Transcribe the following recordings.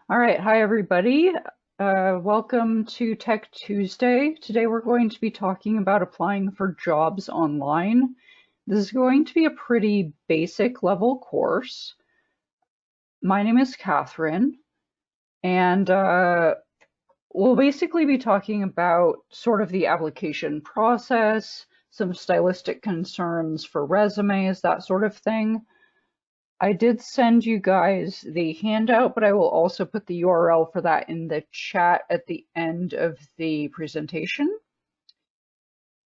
All right, hi everybody. Welcome to Tech Tuesday. Today we're going to be talking about applying for jobs online. This is going to be a pretty basic level course. My name is Catherine, and we'll basically be talking about sort of the application process, some stylistic concerns for resumes, that sort of thing. I did send you guys the handout, but I will also put the URL for that in the chat at the end of the presentation.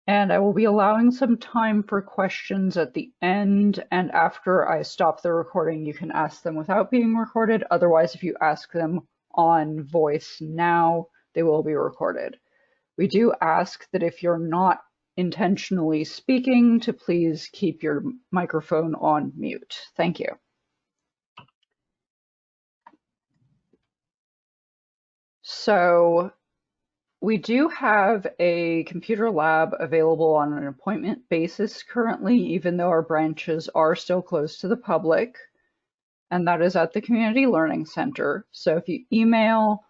And I will be allowing some time for questions at the end, and after I stop the recording, you can ask them without being recorded. Otherwise, if you ask them on voice now, they will be recorded. We do ask that if you're not intentionally speaking, to please keep your microphone on mute. Thank you. So we do have a computer lab available on an appointment basis currently, even though our branches are still closed to the public, and that is at the Community Learning Center. So if you email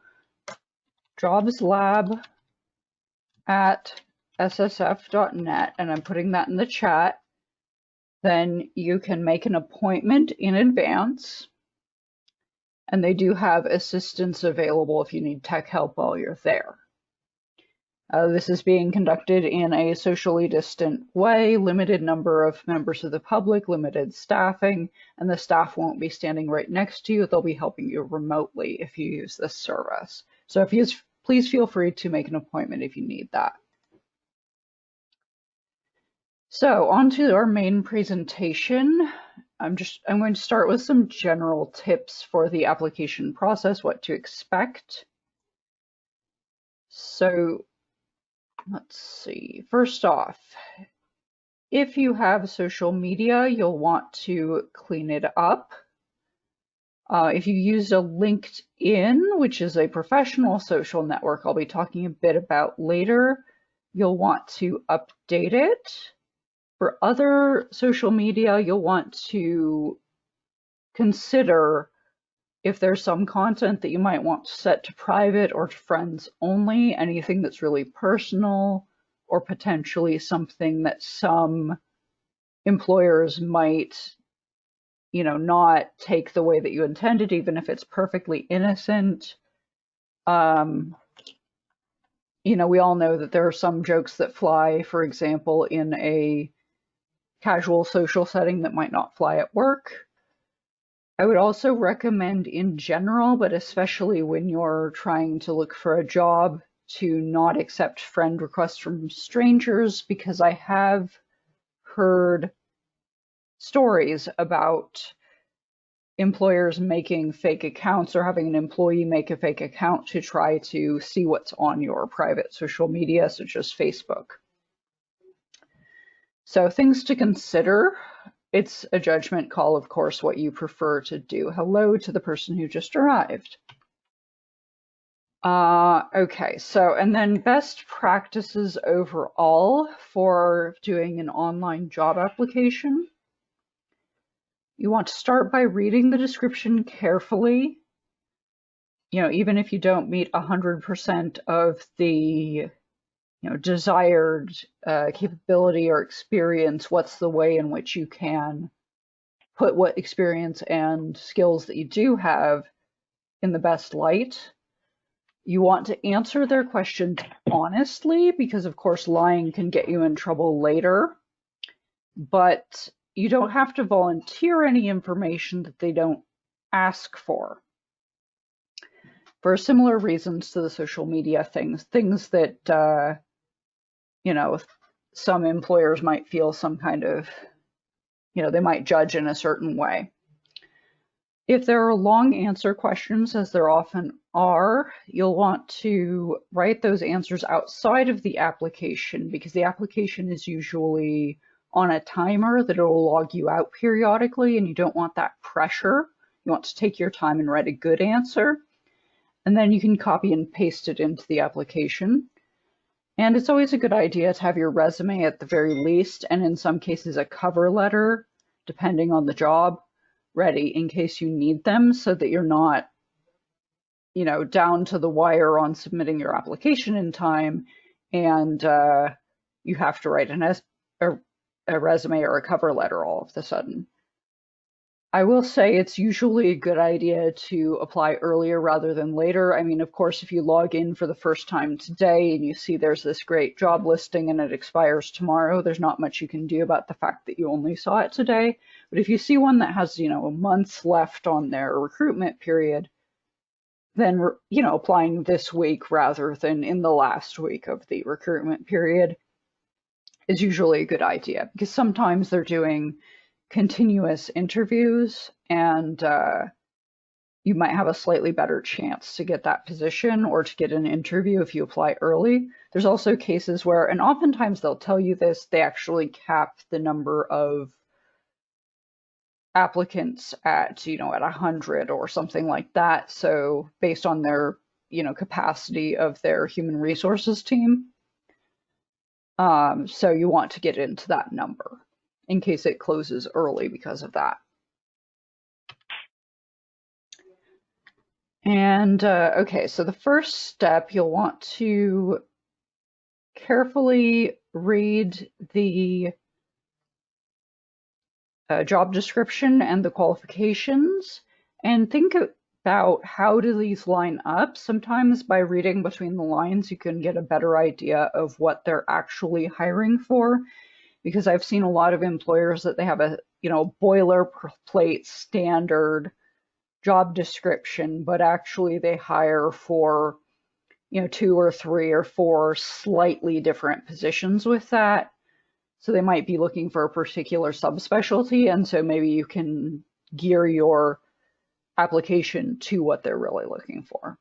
jobslab@ssf.net, and I'm putting that in the chat, then you can make an appointment in advance, and they do have assistance available if you need tech help while you're there. This is being conducted in a socially distant way, limited number of members of the public, limited staffing, and the staff won't be standing right next to you. They'll be helping you remotely if you use this service. So please feel free to make an appointment if you need that. So on to our main presentation. I'm going to start with some general tips for the application process, what to expect. So let's see. First off, if you have social media, you'll want to clean it up. If you use a LinkedIn, which is a professional social network I'll be talking a bit about later, you'll want to update it. For other social media, you'll want to consider if there's some content that you might want to set to private or to friends only, anything that's really personal, or potentially something that some employers might, not take the way that you intended, even if it's perfectly innocent. We all know that there are some jokes that fly, for example, in a casual social setting that might not fly at work. I would also recommend in general, but especially when you're trying to look for a job, to not accept friend requests from strangers, because I have heard stories about employers making fake accounts or having an employee make a fake account to try to see what's on your private social media, such as Facebook. So things to consider. It's a judgment call, of course, what you prefer to do. Hello to the person who just arrived. Okay, and then best practices overall for doing an online job application. You want to start by reading the description carefully. Even if you don't meet 100% of the desired capability or experience, what's the way in which you can put what experience and skills that you do have in the best light. You want to answer their questions honestly, because of course lying can get you in trouble later, but you don't have to volunteer any information that they don't ask for similar reasons to the social media things that some employers might feel some kind of, they might judge in a certain way. If there are long answer questions, as there often are, you'll want to write those answers outside of the application, because the application is usually on a timer that it will log you out periodically, and you don't want that pressure. You want to take your time and write a good answer, and then you can copy and paste it into the application. And it's always a good idea to have your resume at the very least, and in some cases a cover letter, depending on the job, ready in case you need them, so that you're not down to the wire on submitting your application in time, and you have to write a resume or a cover letter all of a sudden. I will say it's usually a good idea to apply earlier rather than later. I mean, of course, if you log in for the first time today and you see there's this great job listing and it expires tomorrow, there's not much you can do about the fact that you only saw it today. But if you see one that has, months left on their recruitment period, then, applying this week rather than in the last week of the recruitment period is usually a good idea, because sometimes they're doing continuous interviews, and you might have a slightly better chance to get that position or to get an interview if you apply early. There's also cases where, and oftentimes they'll tell you this, they actually cap the number of applicants at 100 or something like that. So based on their capacity of their human resources team. So you want to get into that number in case it closes early because of that. And okay, so the first step, you'll want to carefully read the job description and the qualifications, and think about how do these line up. Sometimes by reading between the lines, you can get a better idea of what they're actually hiring for, because I've seen a lot of employers that they have a boilerplate standard job description, but actually they hire for 2 or 3 or 4 slightly different positions with that. So they might be looking for a particular subspecialty, and so maybe you can gear your application to what they're really looking for.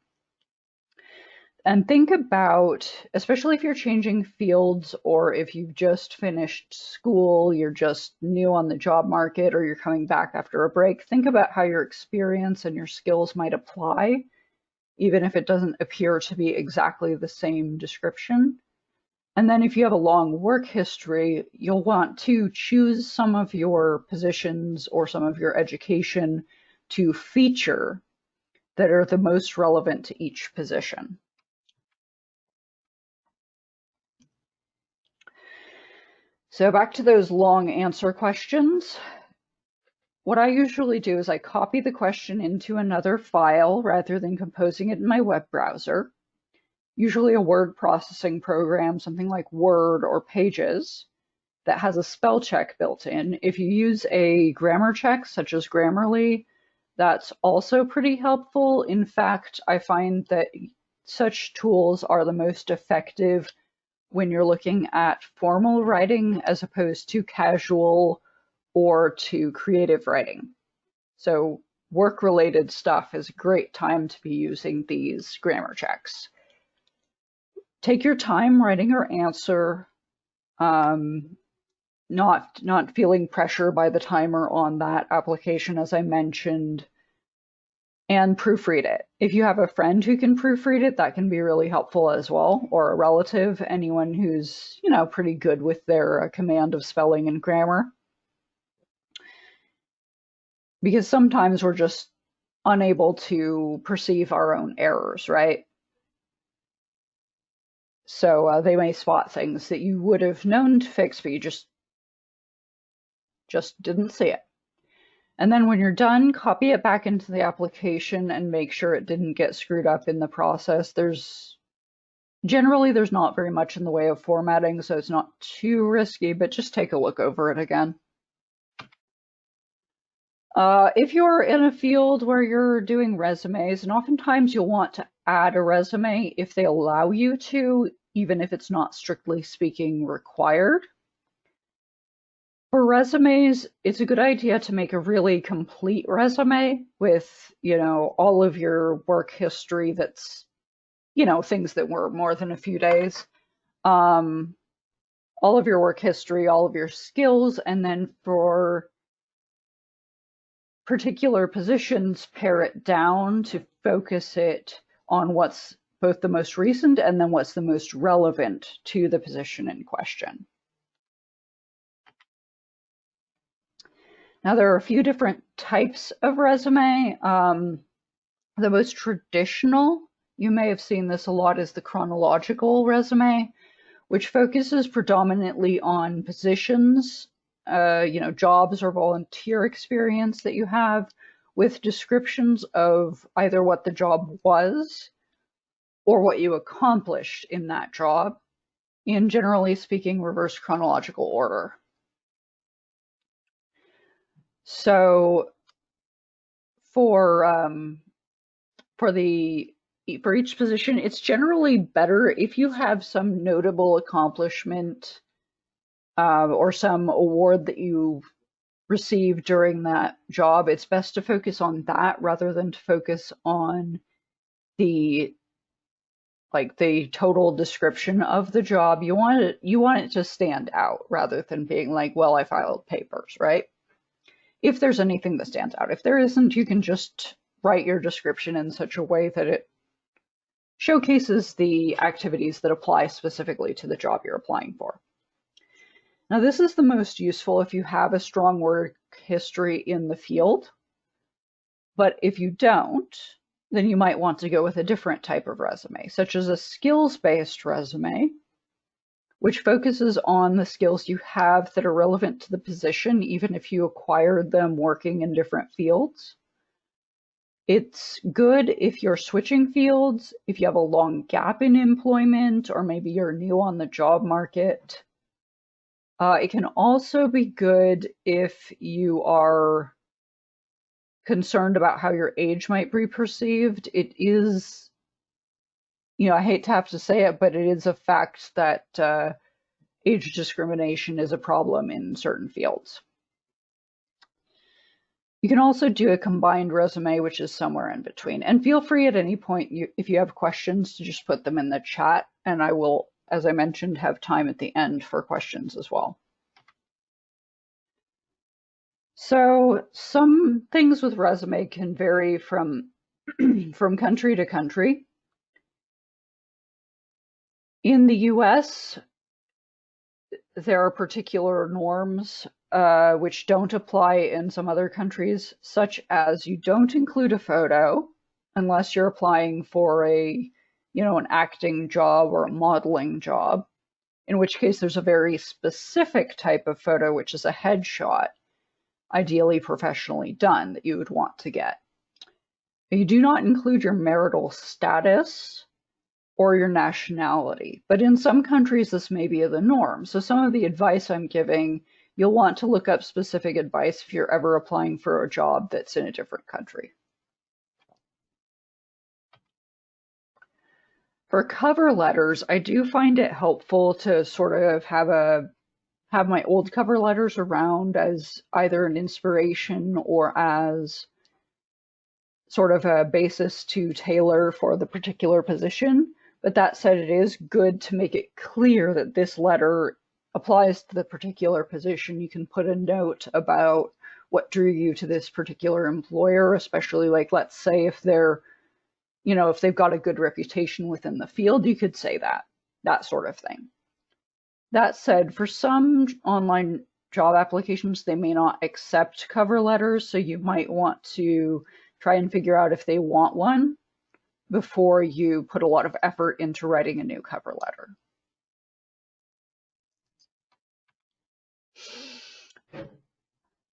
And think about, especially if you're changing fields or if you've just finished school, you're just new on the job market, or you're coming back after a break, think about how your experience and your skills might apply, even if it doesn't appear to be exactly the same description. And then if you have a long work history, you'll want to choose some of your positions or some of your education to feature that are the most relevant to each position. So back to those long answer questions. What I usually do is I copy the question into another file rather than composing it in my web browser. Usually a word processing program, something like Word or Pages, that has a spell check built in. If you use a grammar check, such as Grammarly, that's also pretty helpful. In fact, I find that such tools are the most effective when you're looking at formal writing as opposed to casual or to creative writing. So work-related stuff is a great time to be using these grammar checks. Take your time writing your answer, not feeling pressure by the timer on that application, as I mentioned, and proofread it. If you have a friend who can proofread it, that can be really helpful as well, or a relative, anyone who's, pretty good with their command of spelling and grammar. Because sometimes we're just unable to perceive our own errors, right? So they may spot things that you would have known to fix, but you just didn't see it. And then when you're done, copy it back into the application and make sure it didn't get screwed up in the process. Generally there's not very much in the way of formatting, so it's not too risky, but just take a look over it again. If you're in a field where you're doing resumes, and oftentimes you'll want to add a resume if they allow you to, even if it's not strictly speaking required. For resumes, it's a good idea to make a really complete resume with, all of your work history that's, things that were more than a few days. All of your work history, all of your skills, and then for particular positions, pare it down to focus it on what's both the most recent and then what's the most relevant to the position in question. Now, there are a few different types of resume. The most traditional, you may have seen this a lot, is the chronological resume, which focuses predominantly on positions, jobs or volunteer experience that you have, with descriptions of either what the job was or what you accomplished in that job, in generally speaking, reverse chronological order. So for each position, it's generally better if you have some notable accomplishment or some award that you received during that job. It's best to focus on that rather than to focus on the total description of the job. You want it to stand out rather than being like, well, I filed papers, right? If there's anything that stands out. If there isn't, you can just write your description in such a way that it showcases the activities that apply specifically to the job you're applying for. Now, this is the most useful if you have a strong work history in the field, but if you don't, then you might want to go with a different type of resume, such as a skills-based resume, which focuses on the skills you have that are relevant to the position, even if you acquired them working in different fields. It's good if you're switching fields, if you have a long gap in employment, or maybe you're new on the job market. It can also be good if you are concerned about how your age might be perceived. It is, I hate to have to say it, but it is a fact that age discrimination is a problem in certain fields. You can also do a combined resume, which is somewhere in between. And feel free at any point, if you have questions, to just put them in the chat, and I will, as I mentioned, have time at the end for questions as well. So some things with resume can vary from country to country. In the US, there are particular norms which don't apply in some other countries, such as you don't include a photo unless you're applying for an acting job or a modeling job, in which case there's a very specific type of photo, which is a headshot, ideally professionally done, that you would want to get. You do not include your marital status or your nationality, but in some countries this may be the norm. So some of the advice I'm giving, you'll want to look up specific advice if you're ever applying for a job that's in a different country. For cover letters, I do find it helpful to sort of have my old cover letters around as either an inspiration or as sort of a basis to tailor for the particular position. But that said, it is good to make it clear that this letter applies to the particular position. You can put a note about what drew you to this particular employer, especially like, let's say if they're, if they've got a good reputation within the field, you could say that sort of thing. That said, for some online job applications, they may not accept cover letters, so you might want to try and figure out if they want one before you put a lot of effort into writing a new cover letter.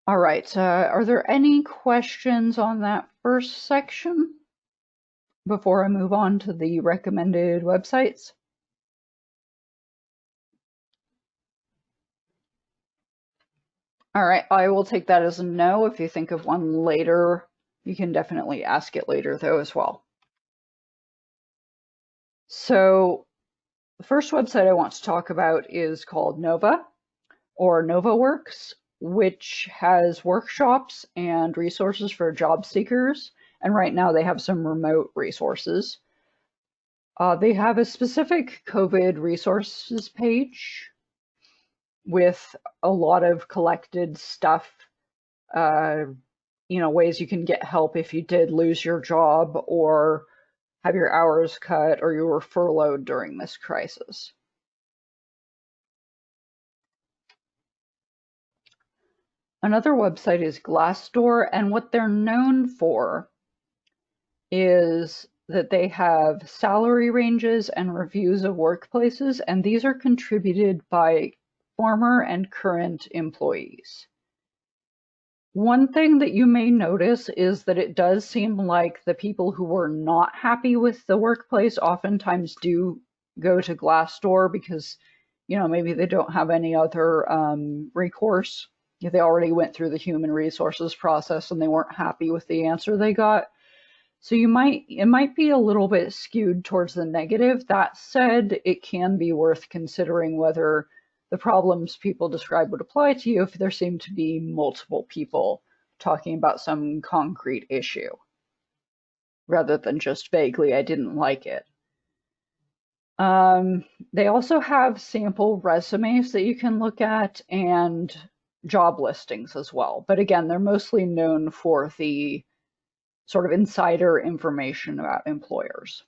All right, are there any questions on that first section before I move on to the recommended websites? All right, I will take that as a no. If you think of one later, you can definitely ask it later though as well. So the first website I want to talk about is called Nova or NovaWorks, which has workshops and resources for job seekers. And right now they have some remote resources. They have a specific COVID resources page with a lot of collected stuff, ways you can get help if you did lose your job or have your hours cut or you were furloughed during this crisis. Another website is Glassdoor, and what they're known for is that they have salary ranges and reviews of workplaces, and these are contributed by former and current employees. One thing that you may notice is that it does seem like the people who were not happy with the workplace oftentimes do go to Glassdoor because, maybe they don't have any other recourse. If they already went through the human resources process and they weren't happy with the answer they got. So it might be a little bit skewed towards the negative. That said, it can be worth considering whether the problems people describe would apply to you if there seem to be multiple people talking about some concrete issue, rather than just vaguely, I didn't like it. They also have sample resumes that you can look at and job listings as well. But again, they're mostly known for the sort of insider information about employers.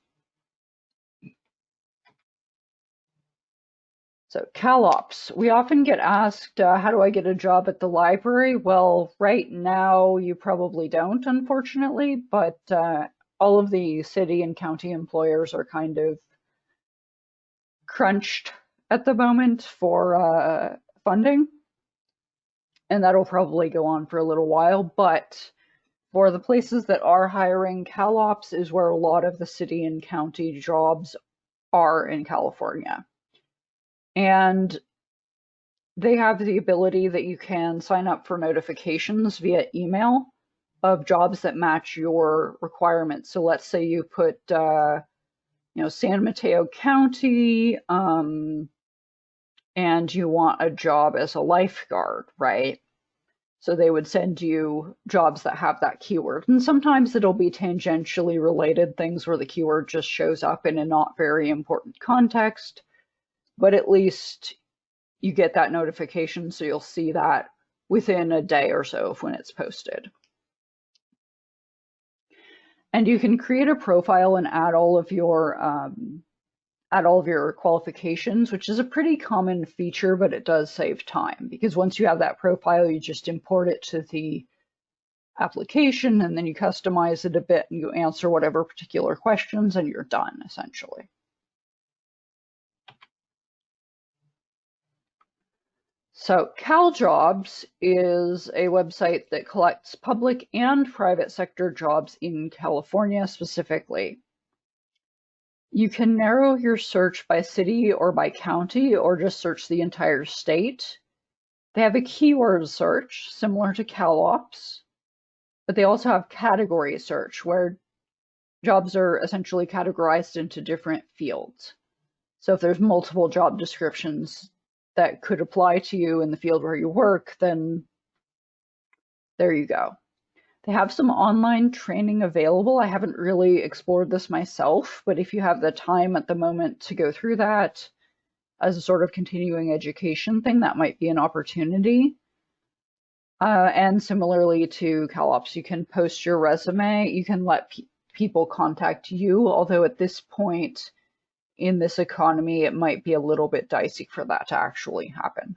So CalOps, we often get asked, how do I get a job at the library? Well, right now you probably don't, unfortunately, but all of the city and county employers are kind of crunched at the moment for funding, and that'll probably go on for a little while, but for the places that are hiring, CalOps is where a lot of the city and county jobs are in California. And they have the ability that you can sign up for notifications via email of jobs that match your requirements. So let's say you put, San Mateo County, and you want a job as a lifeguard, right? So they would send you jobs that have that keyword. And sometimes it'll be tangentially related things where the keyword just shows up in a not very important context, but at least you get that notification, so you'll see that within a day or so of when it's posted. And you can create a profile and add all of your qualifications, which is a pretty common feature, but it does save time because once you have that profile, you just import it to the application and then you customize it a bit and you answer whatever particular questions and you're done, essentially. So CalJobs is a website that collects public and private sector jobs in California specifically. You can narrow your search by city or by county or just search the entire state. They have a keyword search similar to CalOps, but they also have category search where jobs are essentially categorized into different fields. So if there's multiple job descriptions that could apply to you in the field where you work, then there you go. They have some online training available. I haven't really explored this myself, but if you have the time at the moment to go through that as a sort of continuing education thing, that might be an opportunity. And similarly to CalOps, you can post your resume. You can let people contact you, although at this point in this economy, it might be a little bit dicey for that to actually happen.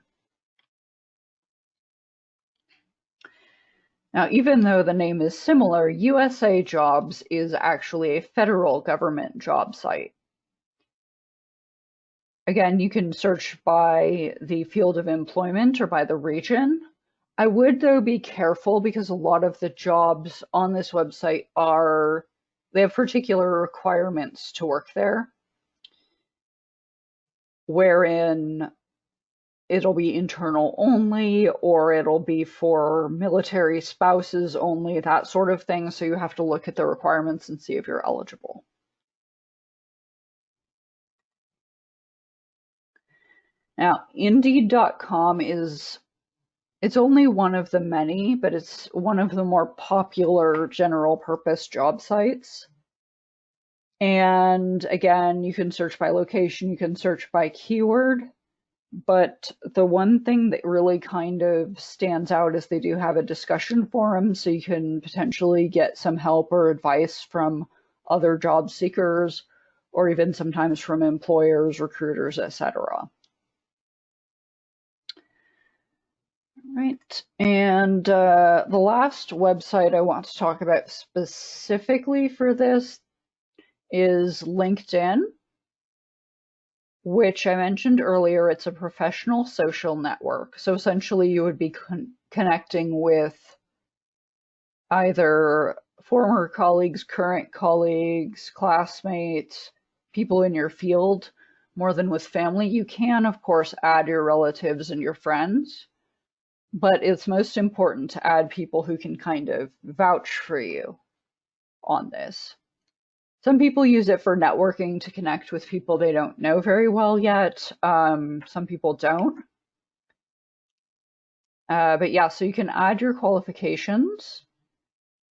Now, even though the name is similar, USA Jobs is actually a federal government job site. Again, you can search by the field of employment or by the region. I would, though, be careful because a lot of the jobs on this website they have particular requirements to work there, wherein it'll be internal only, or it'll be for military spouses only, that sort of thing. So you have to look at the requirements and see if you're eligible. Now, Indeed.com it's only one of the many, but it's one of the more popular general purpose job sites. And again, you can search by location, you can search by keyword. But the one thing that really kind of stands out is they do have a discussion forum, so you can potentially get some help or advice from other job seekers, or even sometimes from employers, recruiters, etc. Right. And the last website I want to talk about specifically for this is LinkedIn, which I mentioned earlier. It's a professional social network. So essentially, you would be connecting with either former colleagues, current colleagues, classmates, people in your field, more than with family. You can, of course, add your relatives and your friends, but it's most important to add people who can kind of vouch for you on this. Some people use it for networking to connect with people they don't know very well yet. Some people don't. But yeah, so you can add your qualifications,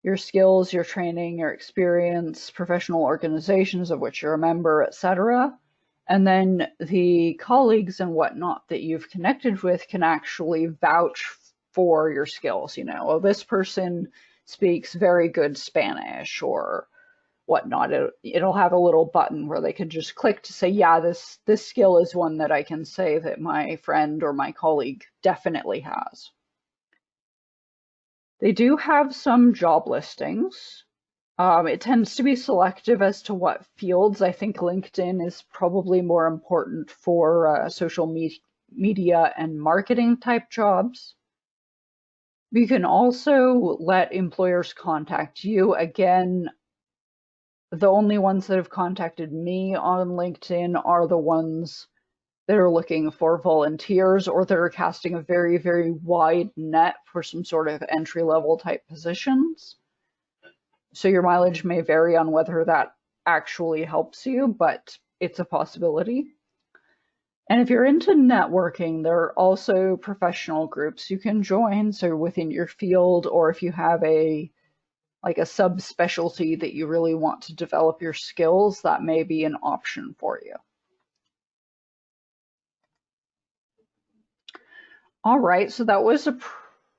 your skills, your training, your experience, professional organizations of which you're a member, etc. And then the colleagues and whatnot that you've connected with can actually vouch for your skills. You know, oh, this person speaks very good Spanish or whatnot. It'll have a little button where they can just click to say, yeah, this skill is one that I can say that my friend or my colleague definitely has. They do have some job listings. It tends to be selective as to what fields. I think LinkedIn is probably more important for social media and marketing type jobs. You can also let employers contact you. Again, the only ones that have contacted me on LinkedIn are the ones that are looking for volunteers or that are casting a very, very wide net for some sort of entry-level type positions. So your mileage may vary on whether that actually helps you, but it's a possibility. And if you're into networking, there are also professional groups you can join. So within your field, or if you have a subspecialty that you really want to develop your skills, that may be an option for you. All right, so that was a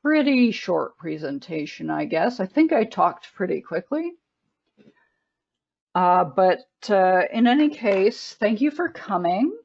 pretty short presentation, I guess. I think I talked pretty quickly. But in any case, thank you for coming.